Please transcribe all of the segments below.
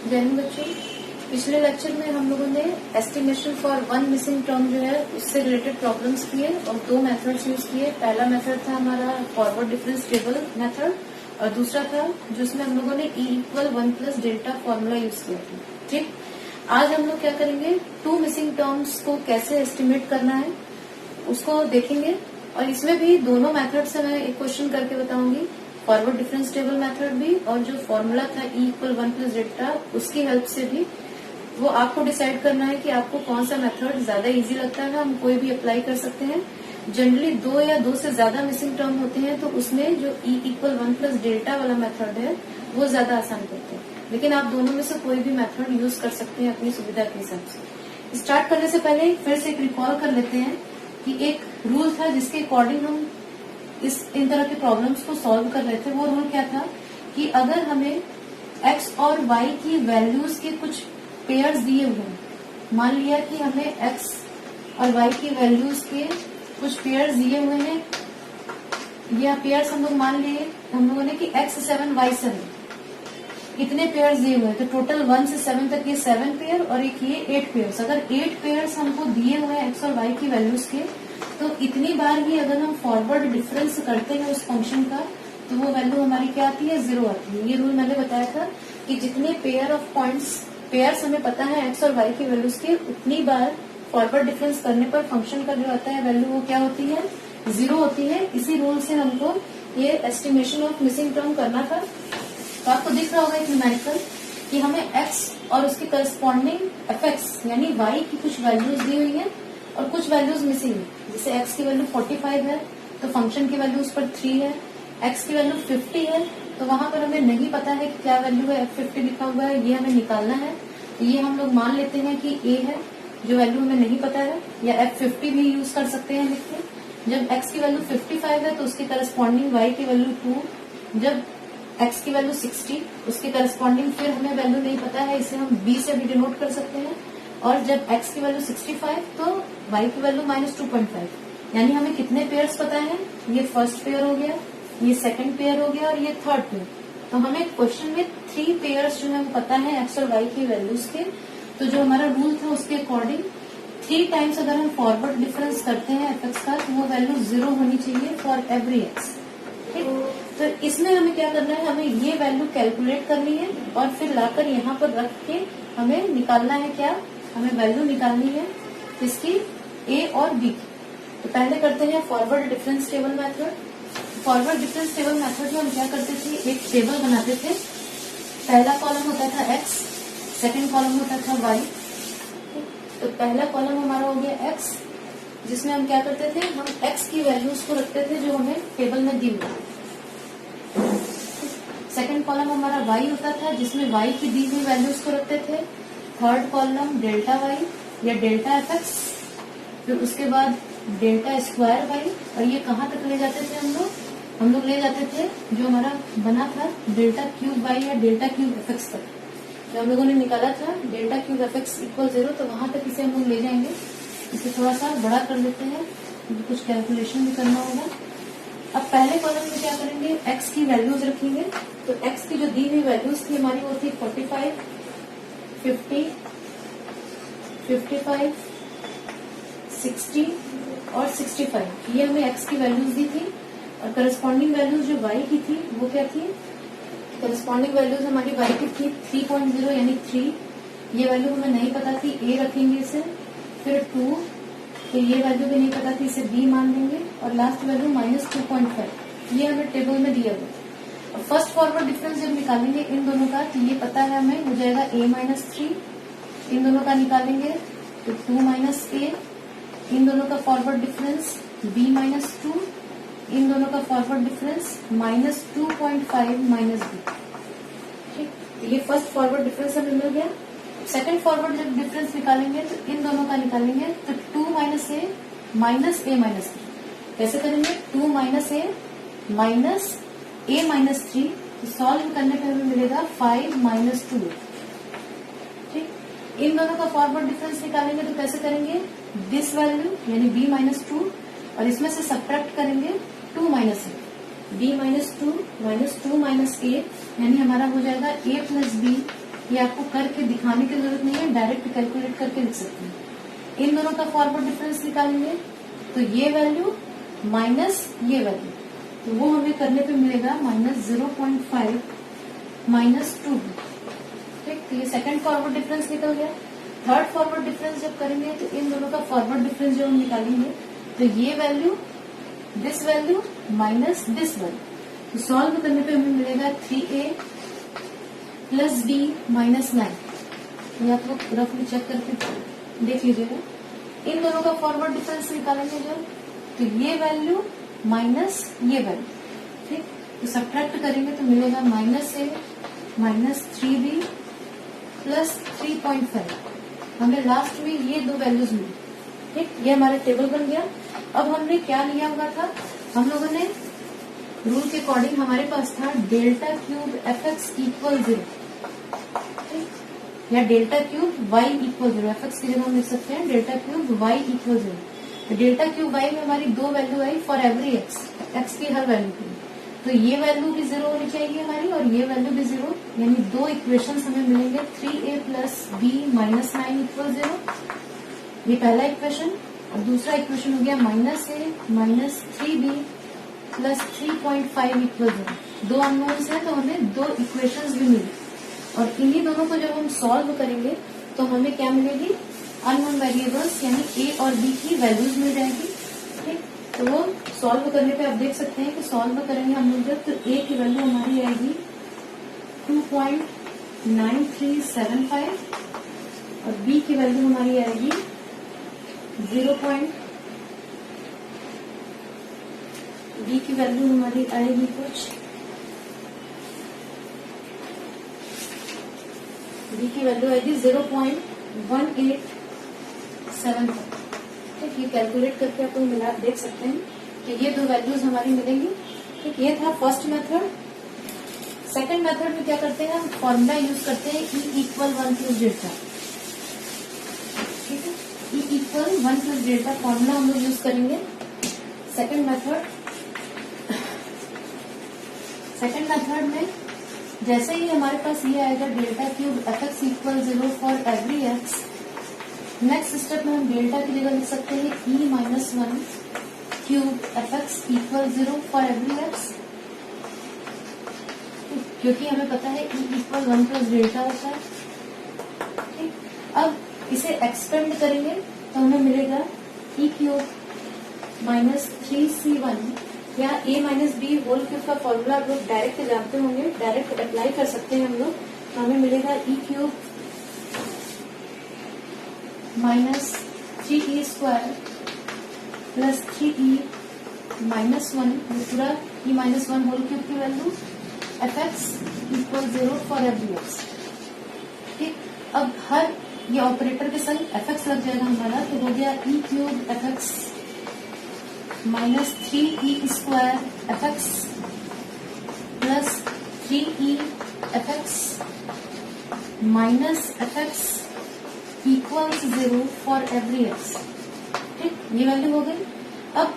जय हिंद बच्चों। पिछले लेक्चर में हम लोगों ने estimation for one missing term जो है उससे रिलेटेड प्रॉब्लम्स किए और दो मेथड्स यूज किए। पहला मेथड था हमारा फॉरवर्ड डिफरेंस टेबल मेथड और दूसरा था जिसमें हम लोगों ने E = 1 + डेल्टा फॉर्मूला यूज किया था। ठीक, आज हम लोग क्या करेंगे, टू मिसिंग टर्म्स को कैसे एस्टिमेट करना है उसको देखेंगे। और इसमें भी दोनों मेथड से मैं एक क्वेश्चन करके बताऊंगी, फॉरवर्ड डिफरेंस टेबल मेथड भी और जो फॉर्मूला था E = 1 + डेल्टा उसकी हेल्प से भी। वो आपको डिसाइड करना है कि आपको कौन सा मेथड ज्यादा इजी लगता है। हम कोई भी अप्लाई कर सकते हैं। जनरली दो या दो से ज्यादा मिसिंग टर्म होते हैं तो उसमें जो E = 1 + डेल्टा वाला मेथड है वो ज्यादा आसान करते हैं, लेकिन आप दोनों में से कोई भी मेथड यूज कर सकते हैं अपनी सुविधा के हिसाब से। स्टार्ट करने से पहले फिर से एक रिकॉल कर लेते हैं कि एक रूल था जिसके अकॉर्डिंग हम इन तरह के प्रॉब्लम्स को सॉल्व कर रहे थे। वो रूल क्या था कि अगर हमें x और y की वैल्यूज के कुछ पेयर्स दिए हुए हैं, मान लिया कि हमें x और y की वैल्यूज के कुछ पेयर्स दिए हुए हैं, या पेयर्स हम लोग मान लिए हम लोगों ने कि x7 y7 इतने पेयर्स दिए हुए हैं, तो टोटल 1 से 7 तक ये 7 पेयर और एक ये 8 पेयर्स। अगर 8 पेयर्स हमको दिए हुए हैं x और y की वैल्यूज के, तो इतनी बार ही अगर हम फॉरवर्ड डिफरेंस करते हैं उस फंक्शन का तो वो वैल्यू हमारी क्या आती है, 0 आती है। ये रूल मैंने बताया था कि जितने पेयर ऑफ पॉइंट्स पेयर्स हमें पता है x और y की वैल्यूज के, उतनी बार फॉरवर्ड डिफरेंस करने पर फंक्शन का जो आता है वैल्यू वो क्या होती है, 0 होती है। इसी रूल से हमको ये एस्टिमेशन ऑफ मिसिंग टर्म करना था। तो आपको दिख रहा होगा एक न्यूमेरिकल कि हमें x और उसके करस्पॉन्डिंग fx यानी y की कुछ वैल्यूज दी हुई है और कुछ वैल्यूज मिसिंग है। जैसे x की वैल्यू 45 है तो फंक्शन की वैल्यू उस पर 3 है, x की वैल्यू 50 है तो वहां पर हमें नहीं पता है कि क्या वैल्यू है, F50 लिखा हुआ है, ये हमें निकालना है। तो ये हम लोग मान लेते हैं कि a है जो वैल्यू हमें नहीं पता है, या F50 भी यूज कर सकते हैं लिख के। जब x की वैल्यू 55 है तो उसके करस्पॉन्डिंग y की वैल्यू 2, जब x की वैल्यू 60 उसके करस्पॉन्डिंग फिर हमें वैल्यू नहीं पता है, इसे हम b से भी डिनोट कर सकते हैं। और जब x की वैल्यू 65 तो y की वैल्यू -2.5, यानी हमें कितने पेयर्स पता है, ये फर्स्ट पेयर हो गया, ये सेकंड पेयर हो गया और ये थर्ड पेयर। तो हमें क्वेश्चन में 3 पेयर्स जो है पता है x और y की वैल्यूज के। तो जो हमारा रूल था उसके अकॉर्डिंग 3 टाइम्स अगर हम फॉरवर्ड डिफरेंस करते हैं fx का तो वो वैल्यू 0 होनी चाहिए फॉर एवरी x। ठीक, तो इसमें हमें क्या करना है, हमें ये वैल्यू कैलकुलेट करनी है और फिर लाकर यहाँ पर रख के हमें निकालना है क्या, हमें वैल्यू निकालनी है इसकी a और b की। तो पहले करते हैं forward difference table method. Forward difference table method में हम क्या करते थे, एक टेबल बनाते थे। पहला कॉलम होता था x, सेकंड कॉलम होता था y। तो पहला कॉलम हमारा हो गया x, जिसमें हम क्या करते थे, हम x की वैल्यूज को रखते थे जो हमें टेबल में दी हुई। सेकंड कॉलम हमारा y होता था जिसमें y की दी हुई वैल्यूज को रखते थे। थर्ड कॉलम डेल्टा y या डेल्टा fx, फिर उसके बाद डेल्टा स्क्वायर y। और ये कहाँ तक ले जाते थे हम लोग ले जाते थे जो हमारा बना था डेल्टा क्यूब y या डेल्टा क्यूब fx तक। जो हम लोगों ने निकाला था डेल्टा क्यूब fx = 0, तो वहां तक इसे हम लोग ले जाएंगे। इसे थोड़ा सा बड़ा कर लेते हैं, कुछ कैलकुलेशन भी करना होगा। अब पहले कॉलम में क्या करेंगे, x की वैल्यूज रखेंगे। तो x की जो दी हुई वैल्यूज थी हमारी वो थी 45, 50, 55, 60 और 65। ये हमें x की वैल्यूज दी थी। और करस्पॉन्डिंग वैल्यूज जो y की थी वो क्या थी, करस्पॉन्डिंग वैल्यूज हमारी y की थी 3.0 यानी 3। ये वैल्यू हमें नहीं पता थी, a रखेंगे इसे। फिर 2, तो ये वैल्यू भी नहीं पता थी, इसे b मान देंगे। और लास्ट वैल्यू -2.5, ये हमें टेबल में दिया हुआ। फर्स्ट फॉरवर्ड डिफरेंस जब निकालेंगे इन दोनों का, तो ये पता है हमें, हो जाएगा a - 3। इन दोनों का निकालेंगे तो 2 - a। इन दोनों का फॉरवर्ड डिफरेंस b - 2। इन दोनों का फॉरवर्ड डिफरेंस -2.5 - b। ठीक, ये फर्स्ट फॉरवर्ड डिफरेंस हमें मिल गया। सेकंड फॉरवर्ड जब डिफरेंस निकालेंगे तो इन दोनों का निकालेंगे तो 2 - a - a - 3। कैसे करेंगे, 2 - a - 3। तो सॉल्व करने पर हमें मिलेगा 5 - 2। ठीक, इन दोनों का फॉरवर्ड डिफरेंस निकालेंगे तो कैसे करेंगे, दिस वैल्यू यानी b - 2 और इसमें से सब्ट्रैक्ट करेंगे 2 - a। b - 2 -2 - a यानी हमारा हो जाएगा a + b ये आपको करके दिखाने की जरूरत नहीं है, डायरेक्ट कैलकुलेट करके लिख सकते हैं। इन दोनों का फॉरवर्ड डिफरेंस निकालेंगे तो ये वैल्यू माइनस ये वैल्यू, तो वो हमें करने पे मिलेगा -0.5 -2। ठीक, तो ये सेकंड फॉरवर्ड डिफरेंस निकल गया। थर्ड फॉरवर्ड डिफरेंस जब करेंगे तो इन दोनों का फॉरवर्ड डिफरेंस जो हम निकालेंगे तो ये value this value minus this value, तो सॉल्व करने पे हमें मिलेगा 3a प्लस b -9। ये आप लोग रफली चेक करके देख लीजिएगा। इन दोनों का फॉरवर्ड डिफरेंस निकालेंगे जब तो ये वैल्यू माइनस ये वैल्यू। ठीक, तो सब्ट्रैक्ट करेंगे तो मिलेगा -a -3b प्लस 3.5। हमें लास्ट में ये दो वैल्यूज मिली। ठीक, ये हमारा टेबल बन गया। अब हमने क्या लिया हुआ था, हम लोगों ने रूल के अकॉर्डिंग हमारे पास था डेल्टा क्यूब fx इक्वल 0, या delta cube y equal 0। fx की जगह हम लिख सकते हैं डेल्टा क्यूब y इक्वल 0। तो डेल्टा क्यूब y में हमारी दो value I for every x की हर वैल्यू की। तो ये वैल्यू भी 0 होनी चाहिए हमारी और ये वैल्यू भी 0, यानी दो इक्वेशन हमें मिलेंगे 3a प्लस b -9 इक्वल 0। ये पहला इक्वेशन। और दूसरा इक्वेशन हो गया -a -3b प्लस 3.5 इक्वल 0। दो अननोन्स है तो हमें दो इक्वेशंस भी मिली, और इन्हीं दोनों को जब हम सॉल्व करेंगे तो हमें क्या मिलेगी, अननोन वेरिएबल्स यानी a और b की वैल्यूज मिल जाएगी। ठीक, तो वो सॉल्व करने पे आप देख सकते हैं कि सॉल्व करेंगे हम लोग जब, तो a की वैल्यू हमारी आएगी 2.9375 और b की वैल्यू हमारी आएगी b की वैल्यू हमारी आएगी कुछ, b की वैल्यू आएगी 0.1875। ठीक, ये कैलकुलेट करके आप मिला देख सकते हैं कि ये दो वैल्यूज हमारी मिलेंगी। ठीक, ये था फर्स्ट मेथड। सेकंड मेथड में क्या करते हैं, हम फॉर्मूला यूज करते हैं E इक्वल 1 प्लस डेल्टा। ठीक है, E equal 1 plus delta formula हम लोग यूज करेंगे सेकंड मेथड। सेकंड मेथड में जैसे ही हमारे पास ये आएगा delta cube fx equal 0 for every x, next step में हम डेल्टा की जगह लिख सकते हैं e -1 cube fx equal 0 for every x, क्योंकि हमें पता है e इक्वल 1 प्लस डेल्टा होता है। ठीक, अब इसे एक्सपेंड करेंगे तो हमें मिलेगा e क्यूब -3c1 या a -b होल क्यूब का फॉर्मूला आप लोग डायरेक्ट जानते होंगे, डायरेक्ट अप्लाई कर सकते हैं हम लोग। तो हमें मिलेगा e cube -3e square plus 3e -1, पूरा e -1 होल क्यूब की value fx equal 0 for every x। ठीक, अब हर ये ऑपरेटर के संग fx लग जाएगा हमारा, तो हो गया e cube fx -3e square fx plus 3e fx minus fx equals 0 for every x। ठीक, ये वैल्यू हो गई। अब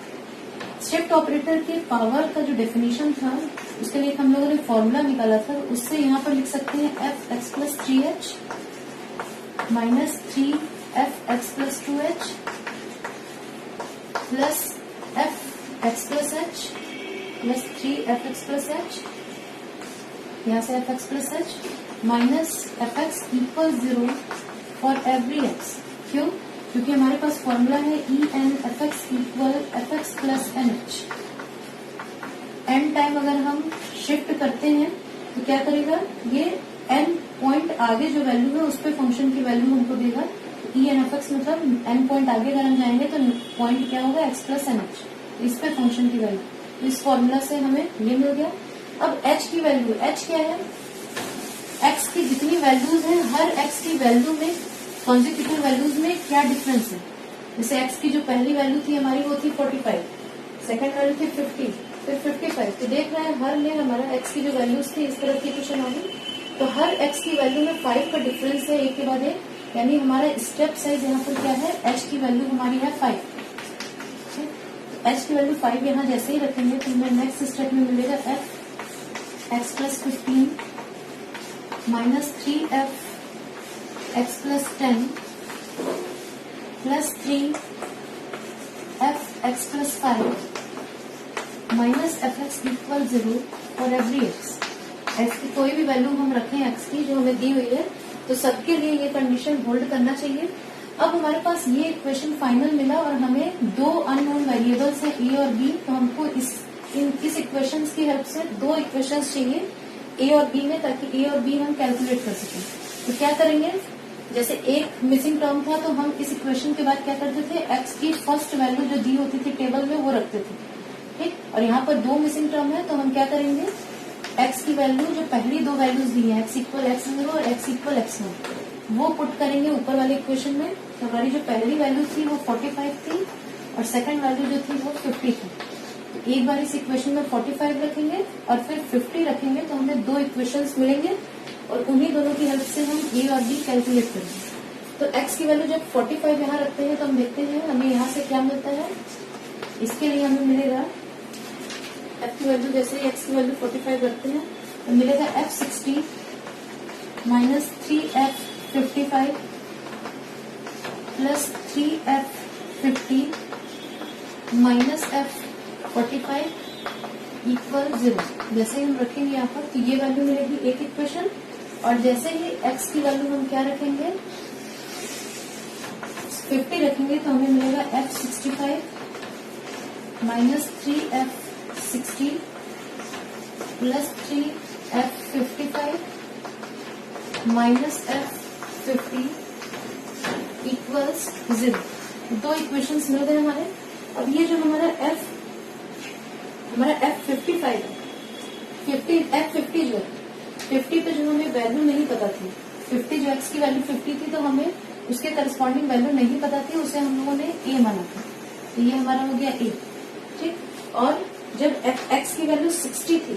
शिफ्ट ऑपरेटर के पावर का जो डेफिनेशन था उसके लिए हम लोगों ने फॉर्मूला निकाला था, उससे यहाँ पर लिख सकते हैं fx plus 3h minus 3fx plus 2h plus fx plus h plus 3fx plus h, यहाँ से fx plus h minus fx equal 0 for every x। क्यों? क्योंकि हमारे पास फॉर्मूला है e n fx equal fx plus nh। n time अगर हम shift करते हैं तो क्या करेगा, ये n पॉइंट आगे जो वैल्यू है उस पे फंक्शन की वैल्यू हमको देगा। e n fx मतलब n पॉइंट आगे अगर हम जाएंगे तो पॉइंट क्या होगा, x प्लस nh, इस पे फंक्शन की वैल्यू। इस फॉर्मूला से हमें ये मिल गया। अब h की वैल्यू, h क्या है, x की जितनी वैल्यूज हैं हर x की वैल्यू में कॉन्जिक्यूटिव वैल्यूज में क्या डिफरेंस है। जैसे x की जो पहली वैल्यू थी हमारी वो थी 45, सेकंड वैल्यू थी 50, फिर 55। तो देख रहे हैं हर में हमारा x की जो वैल्यूज थी इस तरह की क्वेश्चन होगी, तो हर x की वैल्यू में 5 का डिफरेंस है एक के बाद एक, यानी हमारा स्टेप साइज यहाँ पर क्या है, h की वैल्यू हमारी है 5। h की वैल्यू 5 यहाँ जैसे ही रखेंगे तो हमें नेक्स्ट स्टेप में मिलेगा f x plus 15 minus 3f x plus 10 plus 3f x plus 5 minus F x equal 0 for every x. X की कोई भी वैल्यू हम रखें एक्स की जो हमें दी हुई है तो सबके लिए ये कंडीशन होल्ड करना चाहिए। अब हमारे पास ये इक्वेशन फाइनल मिला और हमें दो अननोन वेरिएबल्स हैं ए और बी, तो हमको इस इक्वेशन की हेल्प से दो इक्वेशन चाहिए ए और बी में, ताकि ए और बी हम कैलकुलेट कर सकें। तो क्या करेंगे, जैसे एक मिसिंग टर्म था तो हम इस इक्वेशन के बाद क्या करते थे, एक्स की फर्स्ट वैल्यू जो दी होती थी टेबल में वो रखते थे, ठीक। और यहाँ पर दो मिसिंग टर्म है तो हम क्या करेंगे, एक्स की वैल्यू जो पहली दो वैल्यूज दी है एक्स इक्वल x0 और x इक्वल x1 वो पुट करेंगे ऊपर वाले इक्वेशन में। तो हमारी जो पहली वैल्यू थी वो 45 थी और सेकंड वैल्यू जो थी वो 50 थी। तो एक बार इस इक्वेशन में 45 रखेंगे और फिर 50 रखेंगे तो हमें दो इक्वेशंस मिलेंगे और उन्हीं दोनों की हेल्प से हम ए और बी कैलकुलेट करेंगे। तो एक्स की वैल्यू जब 45 यहाँ रखते हैं तो हम देखते हैं हमें यहाँ से क्या मिलता है। इसके लिए हमें मिलेगा एफ की वैल्यू, जैसे एक्स की वैल्यू 45 रखते हैं तो मिलेगा f60 minus 3f55 plus 3f50 minus f45 equal 0। जैसे हम रखेंगे यहाँ पर तो ये वैल्यू मिलेगी एक इक्वेशन, और जैसे ही x की वैल्यू हम क्या रखेंगे 50 रखेंगे तो हमें मिलेगा f65 minus 3f60 plus 3f55 minus f50 equals 0। दो इक्वेशंस मिल गए हमारे। अब ये जो हमारा f55 है, f50 जो है 50 पे जो हमें वैल्यू नहीं पता थी, 50 जो x की वैल्यू 50 थी तो हमें उसके करस्पॉन्डिंग वैल्यू नहीं पता थी, उसे हम लोगों ने a माना था, तो ये हमारा हो गया a, ठीक। और जब x की वैल्यू 60 थी,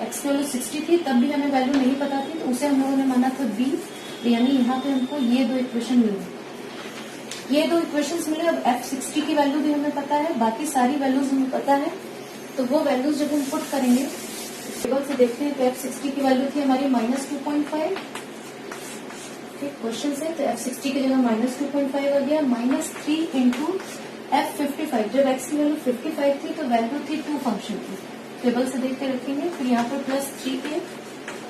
x की वैल्यू 60 थी तब भी हमें वैल्यू नहीं पता थी तो उसे हम लोगों ने माना था b। तो यानी यहाँ पे हमको ये दो इक्वेशन मिले, ये दो इक्वेशंस मिले। अब f60 की वैल्यू भी हमें पता है, बाकी सारी वैल्यूज हमें पता है, तो वो वैल्यूज जब हम पुट करेंगे टेबल से देखते हैं तो f60 की वैल्यू थी हमारी -2.5, ठीक। क्वेश्चन से तो f60 की जगह -2.5 आ गया, -3 इंटू f55। जब x की वैल्यू 55 थी तो वैल्यू थी 2 फंक्शन की, टेबल से देख के रखेंगे। फिर यहाँ पर प्लस 3a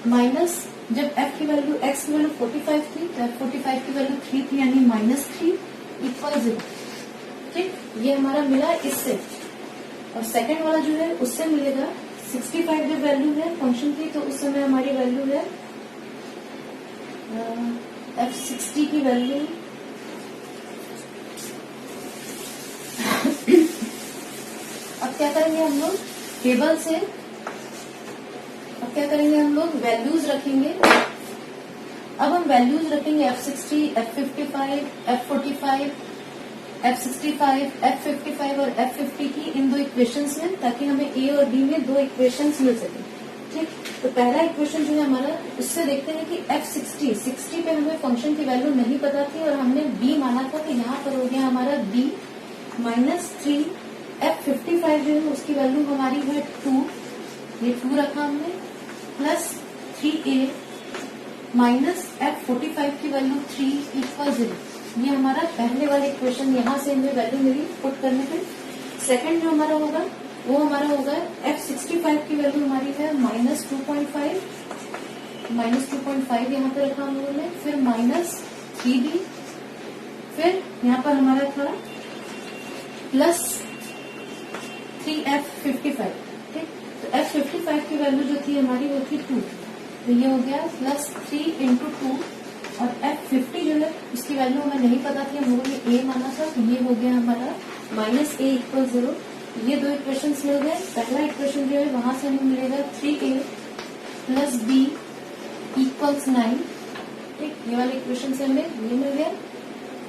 माइनस, जब f की वैल्यू x की वैल्यू 45 थी तो f45 की वैल्यू 3 थी, यानी -3 इक्वल 0, ठीक। ये हमारा मिला इससे। और सेकंड वाला जो है उससे मिलेगा 65 जब वैल्यू है फंक्शन की तो उस समय हमारी वैल्यू है f60 की वैल्यू अब क्या करेंगे हम लोग टेबल से, अब क्या करेंगे हम लोग वैल्यूज रखेंगे। अब हम वैल्यूज रखेंगे f60, f55, f45, f65, f55 और f50 की इन दो इक्वेशंस में, ताकि हमें a और b में दो इक्वेशंस मिल सके, ठीक। तो पहला इक्वेशन जो है हमारा, उससे देखते हैं कि f60 पे हमें फंक्शन की वैल्यू नहीं पता थी और हमने b माना था, तो यहाँ पर हो गया हमारा b -3। f55 जो है उसकी वैल्यू हमारी है 2, ये 2 रखा हमने, प्लस 3a माइनस f45 की वैल्यू 3 इक्वल 0। ये हमारा पहले वाले इक्वेशन, यहाँ से हमें वैल्यू मिली पुट करने पे। सेकंड जो हमारा होगा वो हमारा होगा f65 की वैल्यू हमारी है -2.5, -2.5 यहाँ पे रखा हम लोगों ने, फिर -3b, फिर यहाँ पर हमारा था प्लस 3f55, ठीक। तो f55 की वैल्यू जो थी हमारी वो थी 2, तो ये हो गया प्लस 3 इंटू 2, और f50 जो है उसकी वैल्यू हमें नहीं पता थी, हम लोगों ने a माना था, तो ये हो गया हमारा -a इक्वल 0। ये दो इक्वेशंस मिल गए। पहला इक्वेशन जो है वहां से हमें मिलेगा 3a प्लस b इक्वल्स 9, ठीक। ये वाले इक्वेशन से हमें ये मिल गया,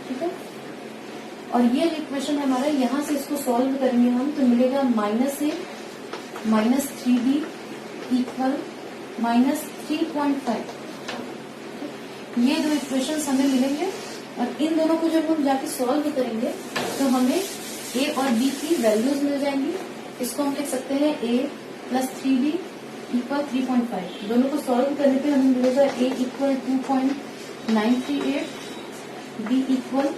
ठीक है। और ये इक्वेशन हमारा यहाँ से इसको सॉल्व करेंगे हम तो मिलेगा -a माइनस 3b इक्वल -3.5। ये दो इक्वेशंस हमें मिलेंगे और इन दोनों को जब हम जाके सॉल्व करेंगे तो हमें a और b की वैल्यूज मिल जाएंगी। इसको हम लिख सकते हैं a प्लस 3b इक्वल 3.5। दोनों को सॉल्व करने पे हमें मिलेगा a इक्वल 2.938, b इक्वल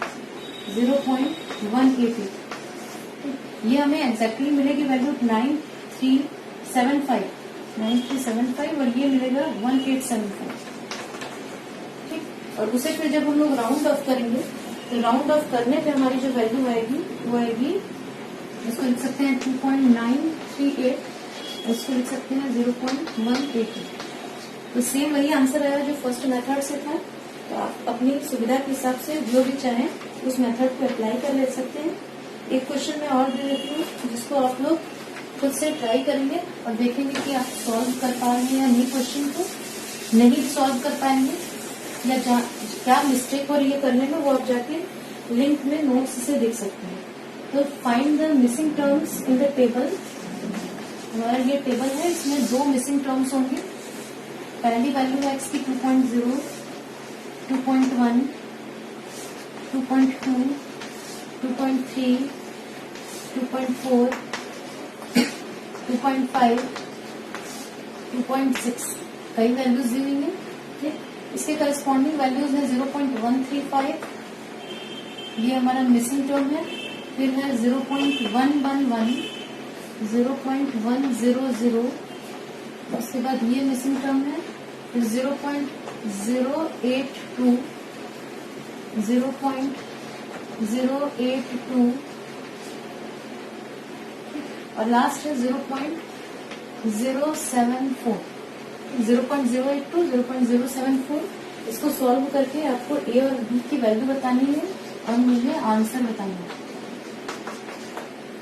0.188। ये हमें एग्जैक्टली मिलेगी वैल्यू 9375 और ये मिलेगा 1875। ठीक, और उसे फिर जब हम लोग राउंड ऑफ करेंगे तो राउंड ऑफ करने पे हमारी जो वैल्यू आएगी वो आएगी, इसको लिख सकते हैं 2.938, इसको लिख सकते हैं 0.188। तो सेम वही आंसर आया जो फर्स्ट मेथड से था। तो आप अपनी सुविधा के हिसाब से जो भी चाहें उस मेथड को अप्लाई कर ले सकते हैं। एक क्वेश्चन मैं और दे देती हूँ जिसको आप लोग खुद से ट्राई करेंगे और देखेंगे कि आप सॉल्व कर पा रहे हैं या नहीं। क्वेश्चन को नहीं सॉल्व कर पाएंगे या क्या मिस्टेक हो रही है करने में, वो आप जाके लिंक में नोट्स से देख सकते हैं। तो find the missing terms in the table. हमारा ये टेबल है, इसमें 2 मिसिंग टर्म्स होंगे। पहली वैल्यू है x की 2.0, 2.1, 2.2, 2.3, 2.4, 2.5, 2.6 कई वैल्यूज दी हुई है। ठीक, इसके करस्पॉन्डिंग वैल्यूज है 0.135, ये हमारा मिसिंग टर्म है। फिर है 0.111, 0.100, उसके बाद ये मिसिंग टर्म है। फिर 0.082, 0.082 और लास्ट है 0.074, 0.082, 0.074। इसको सॉल्व करके आपको ए और बी की वैल्यू बतानी है और मुझे आंसर बताना है।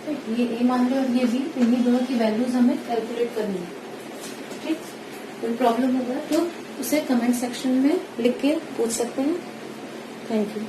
ठीक, ये ए मान लो और ये बी, इन्हीं दोनों की वैल्यूज हमें कैलकुलेट करनी है। ठीक, कोई प्रॉब्लम होगा तो उसे कमेंट सेक्शन में लिख के पूछ सकते हैं। Thank you.